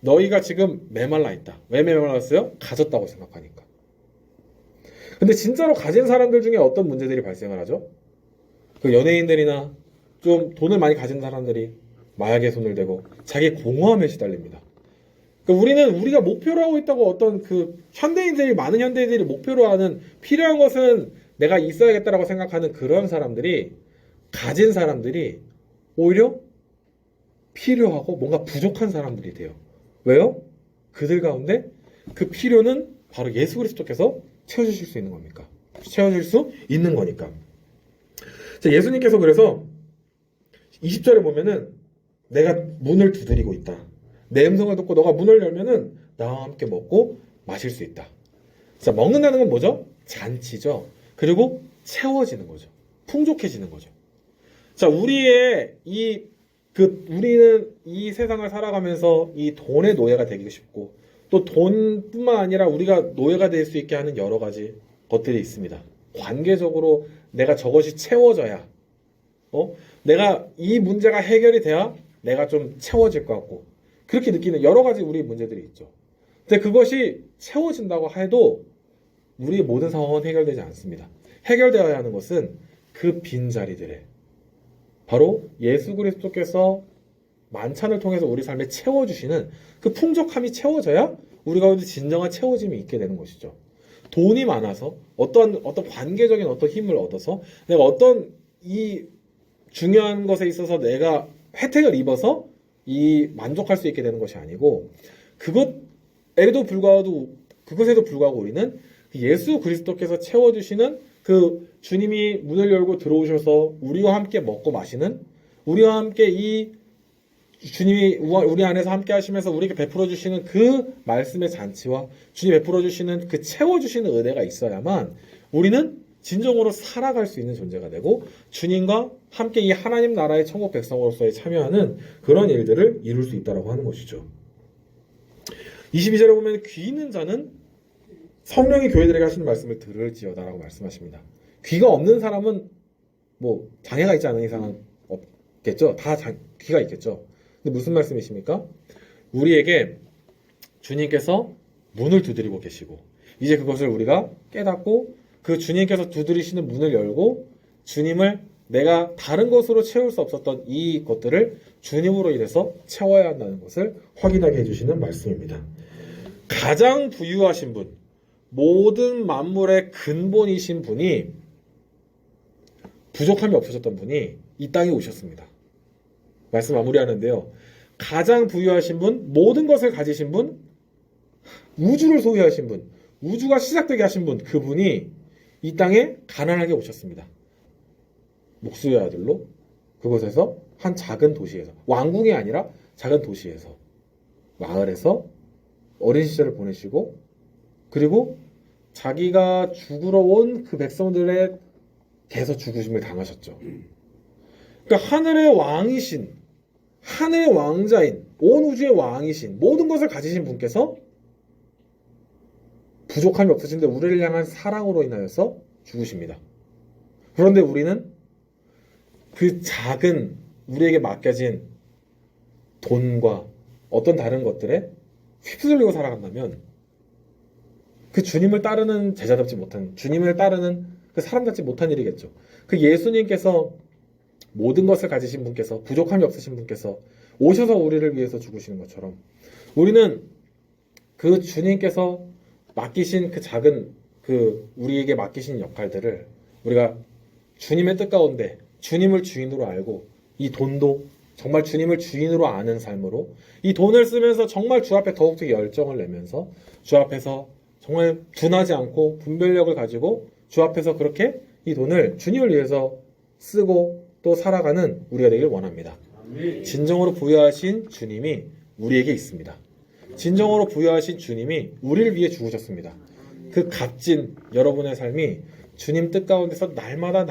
너희가 지금 메말라 있다. 왜 메말랐어요? 가졌다고 생각하니까. 근데 진짜로 가진 사람들 중에 어떤 문제들이 발생을 하죠? 그 연예인들이나 좀 돈을 많이 가진 사람들이 마약에 손을 대고 자기 공허함에 시달립니다. 그러니까 우리는 우리가 목표로 하고 있다고 어떤 그 현대인들이 많은 현대인들이 목표로 하는 필요한 것은 내가 있어야겠다라고 생각하는 그런 사람들이 가진 사람들이 오히려 필요하고 뭔가 부족한 사람들이 돼요. 왜요? 그들 가운데 그 필요는 바로 예수 그리스도께서 채워주실 수 있는 겁니까? 채워줄 수 있는 거니까. 자, 예수님께서 그래서 20절에 보면은 내가 문을 두드리고 있다. 내 음성을 듣고 너가 문을 열면은 나와 함께 먹고 마실 수 있다. 자, 먹는다는 건 뭐죠? 잔치죠. 그리고 채워지는 거죠. 풍족해지는 거죠. 자, 우리는 이 세상을 살아가면서 이 돈의 노예가 되기 쉽고 또 돈뿐만 아니라 우리가 노예가 될 수 있게 하는 여러 가지 것들이 있습니다. 관계적으로 내가 저것이 채워져야, 내가 이 문제가 해결이 돼야 내가 좀 채워질 것 같고 그렇게 느끼는 여러 가지 우리 문제들이 있죠. 근데 그것이 채워진다고 해도 우리의 모든 상황은 해결되지 않습니다. 해결되어야 하는 것은 그 빈자리들에 바로 예수 그리스도께서 만찬을 통해서 우리 삶에 채워주시는 그 풍족함이 채워져야 우리 가운데 진정한 채워짐이 있게 되는 것이죠. 돈이 많아서 어떤 관계적인 어떤 힘을 얻어서 내가 어떤 이 중요한 것에 있어서 내가 혜택을 입어서 이 만족할 수 있게 되는 것이 아니고 그것에도 불구하고 우리는 예수 그리스도께서 채워주시는 그 주님이 문을 열고 들어오셔서 우리와 함께 먹고 마시는 우리와 함께 이 주님이 우리 안에서 함께 하시면서 우리에게 베풀어 주시는 그 말씀의 잔치와 주님이 베풀어 주시는 그 채워 주시는 은혜가 있어야만 우리는 진정으로 살아갈 수 있는 존재가 되고 주님과 함께 이 하나님 나라의 천국 백성으로서의 참여하는 그런 일들을 이룰 수 있다고 하는 것이죠. 22절에 보면 귀 있는 자는 성령이 교회들에게 하시는 말씀을 들을지어다라고 말씀하십니다. 귀가 없는 사람은 뭐 장애가 있지 않은 이상은 없겠죠. 다 귀가 있겠죠. 근데 무슨 말씀이십니까? 우리에게 주님께서 문을 두드리고 계시고 이제 그것을 우리가 깨닫고 그 주님께서 두드리시는 문을 열고 주님을 내가 다른 것으로 채울 수 없었던 이 것들을 주님으로 인해서 채워야 한다는 것을 확인하게 해주시는 말씀입니다. 가장 부유하신 분, 모든 만물의 근본이신 분이 부족함이 없으셨던 분이 이 땅에 오셨습니다. 말씀 마무리하는데요. 가장 부유하신 분, 모든 것을 가지신 분, 우주를 소유하신 분, 우주가 시작되게 하신 분, 그분이 이 땅에 가난하게 오셨습니다. 목수의 아들로 그곳에서 한 작은 도시에서 왕궁이 아니라 작은 도시에서 마을에서 어린 시절을 보내시고 그리고 자기가 죽으러 온 그 백성들의 개서 죽으심을 당하셨죠. 그러니까 하늘의 왕이신 하늘의 왕자인 온 우주의 왕이신 모든 것을 가지신 분께서 부족함이 없으신데 우리를 향한 사랑으로 인하여서 죽으십니다. 그런데 우리는 그 작은 우리에게 맡겨진 돈과 어떤 다른 것들에 휩쓸리고 살아간다면 그 주님을 따르는 제자답지 못한 주님을 따르는 그 사람답지 못한 일이겠죠. 그 예수님께서 모든 것을 가지신 분께서 부족함이 없으신 분께서 오셔서 우리를 위해서 죽으시는 것처럼 우리는 그 주님께서 맡기신 그 작은 우리에게 맡기신 역할들을 우리가 주님의 뜻 가운데 주님을 주인으로 알고 이 돈도 정말 주님을 주인으로 아는 삶으로 이 돈을 쓰면서 정말 주 앞에 더욱더 열정을 내면서 주 앞에서 정말 둔하지 않고 분별력을 가지고 주 앞에서 그렇게 이 돈을 주님을 위해서 쓰고 또 살아가는 우리가 되길 원합니다. 진정으로 부여하신 주님이 우리에게 있습니다. 진정으로 부여하신 주님이 우리를 위해 죽으셨습니다. 그 값진 여러분의 삶이 주님 뜻 가운데서 날마다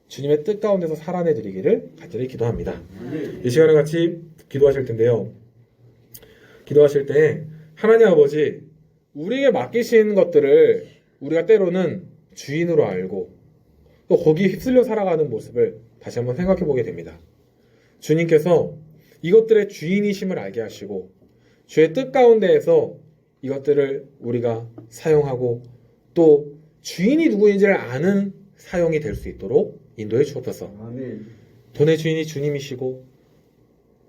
주님의 뜻 가운데서 살아내 드리기를 간절히 기도합니다. 이 시간에 같이 기도하실 텐데요. 기도하실 때 하나님 아버지 우리에게 맡기신 것들을 우리가 때로는 주인으로 알고 또 거기에 휩쓸려 살아가는 모습을 다시 한번 생각해 보게 됩니다. 주님께서 이것들의 주인이심을 알게 하시고 주의 뜻 가운데에서 이것들을 우리가 사용하고 또 주인이 누구인지를 아는 사용이 될 수 있도록 인도해 주옵소서. 돈의 주인이 주님이시고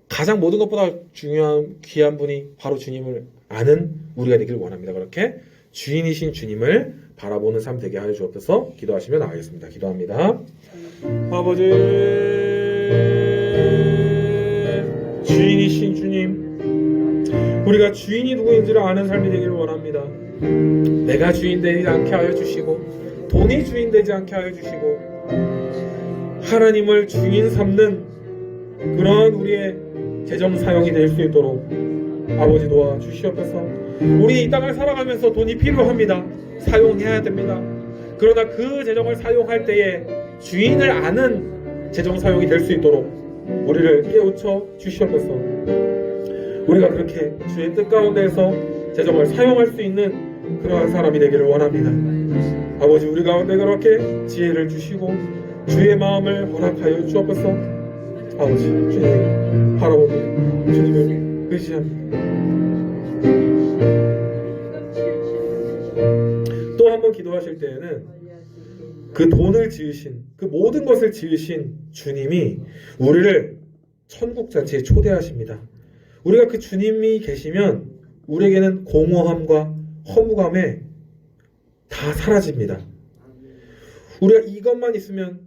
가장 모든 것보다 중요한 귀한 분이 바로 주님을 아는 우리가 되길 원합니다. 그렇게 주인이신 주님을 바라보는 삶 되게 하여 주옵소서. 기도하시면 나가겠습니다. 기도합니다. 아버지, 주인이신 주님, 우리가 주인이 누구인지를 아는 삶이 되기를 원합니다. 내가 주인 되지 않게 하여 주시고 돈이 주인 되지 않게 하여 주시고 하나님을 주인 삼는 그런 우리의 재정 사용이 될 수 있도록 아버지 도와 주시옵소서. 우리 이 땅을 살아가면서 돈이 필요합니다. 사용해야 됩니다. 그러나 그 재정을 사용할 때에 주인을 아는 재정 사용이 될 수 있도록 우리를 깨우쳐 주시옵소서. 우리가 그렇게 주의 뜻 가운데에서 재정을 사용할 수 있는 그러한 사람이 되기를 원합니다. 아버지, 우리 가운데 그렇게 지혜를 주시고 주의 마음을 허락하여 주옵소서. 아버지, 주님 바라보며 주님을 의지합니다. 또 한 번 기도하실 때에는 그 돈을 지으신, 그 모든 것을 지으신 주님이 우리를 천국 잔치에 초대하십니다. 우리가 그 주님이 계시면 우리에게는 공허함과 허무감에 다 사라집니다. 우리가 이것만 있으면,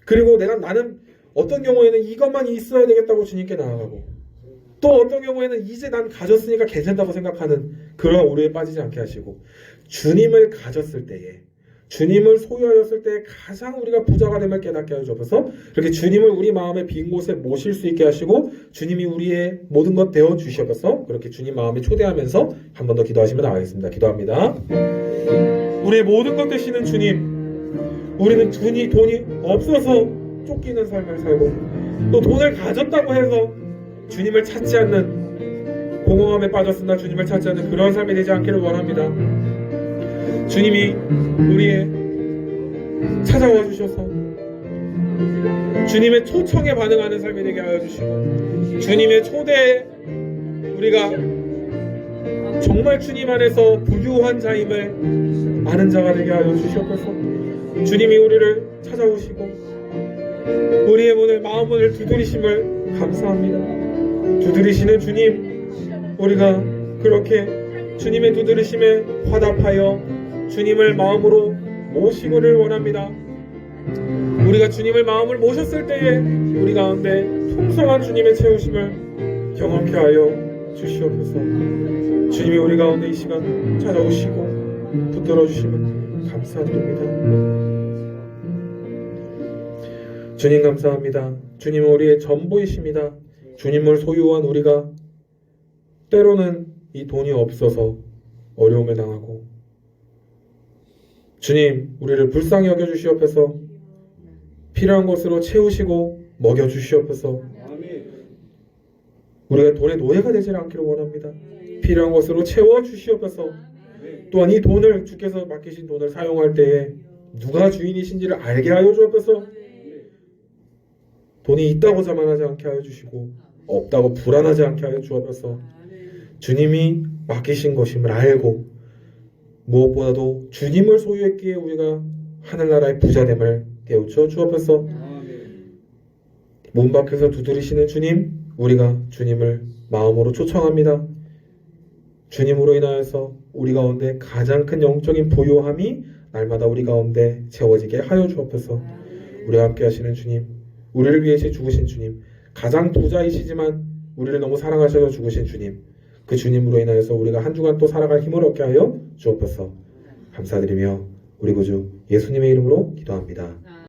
그리고 나는 어떤 경우에는 이것만 있어야 되겠다고 주님께 나아가고, 또 어떤 경우에는 이제 난 가졌으니까 괜찮다고 생각하는 그런 오류에 빠지지 않게 하시고, 주님을 가졌을 때에, 주님을 소유하였을 때 가장 우리가 부자가 됨을 깨닫게 하여 주옵소서. 그렇게 주님을 우리 마음의 빈 곳에 모실 수 있게 하시고 주님이 우리의 모든 것 되어 주시옵소서. 그렇게 주님 마음에 초대하면서 한 번 더 기도하시면 나가겠습니다. 기도합니다. 우리의 모든 것 되시는 주님, 우리는 돈이 없어서 쫓기는 삶을 살고 또 돈을 가졌다고 해서 주님을 찾지 않는 공허함에 빠졌으나 주님을 찾지 않는 그런 삶이 되지 않기를 원합니다. 주님이 우리의 찾아와 주셔서 주님의 초청에 반응하는 삶이 되게 하여 주시고 주님의 초대에 우리가 정말 주님 안에서 부유한 자임을 아는 자가 되게 하여 주시옵소서. 주님이 우리를 찾아오시고 우리의 문을, 마음 문을 두드리심을 감사합니다. 두드리시는 주님, 우리가 그렇게 주님의 두드리심에 화답하여 주님을 마음으로 모시고를 원합니다. 우리가 주님을 마음을 모셨을 때에 우리 가운데 풍성한 주님의 채우심을 경험케 하여 주시옵소서. 주님이 우리 가운데 이 시간 찾아오시고 붙들어 주시면 감사드립니다. 주님 감사합니다. 주님은 우리의 전부이십니다. 주님을 소유한 우리가 때로는 이 돈이 없어서 어려움에 당하고 주님, 우리를 불쌍히 여겨주시옵소서. 필요한 것으로 채우시고 먹여주시옵소서. 우리가 돈의 노예가 되지 않기를 원합니다. 필요한 것으로 채워주시옵소서. 또한 이 돈을, 주께서 맡기신 돈을 사용할 때에 누가 주인이신지를 알게 하여 주옵소서. 돈이 있다고 자만하지 않게 하여 주시고 없다고 불안하지 않게 하여 주옵소서. 주님이 맡기신 것임을 알고 무엇보다도 주님을 소유했기에 우리가 하늘나라의 부자됨을 깨우쳐 주옵소서. 문 밖에서 두드리시는 주님, 우리가 주님을 마음으로 초청합니다. 주님으로 인하여서 우리 가운데 가장 큰 영적인 부요함이 날마다 우리 가운데 채워지게 하여 주옵소서. 우리와 함께 하시는 주님, 우리를 위해서 죽으신 주님, 가장 부자이시지만 우리를 너무 사랑하셔서 죽으신 주님, 그 주님으로 인하여서 우리가 한 주간 또 살아갈 힘을 얻게 하여 주옵소서. 감사드리며 우리 구주 예수님의 이름으로 기도합니다.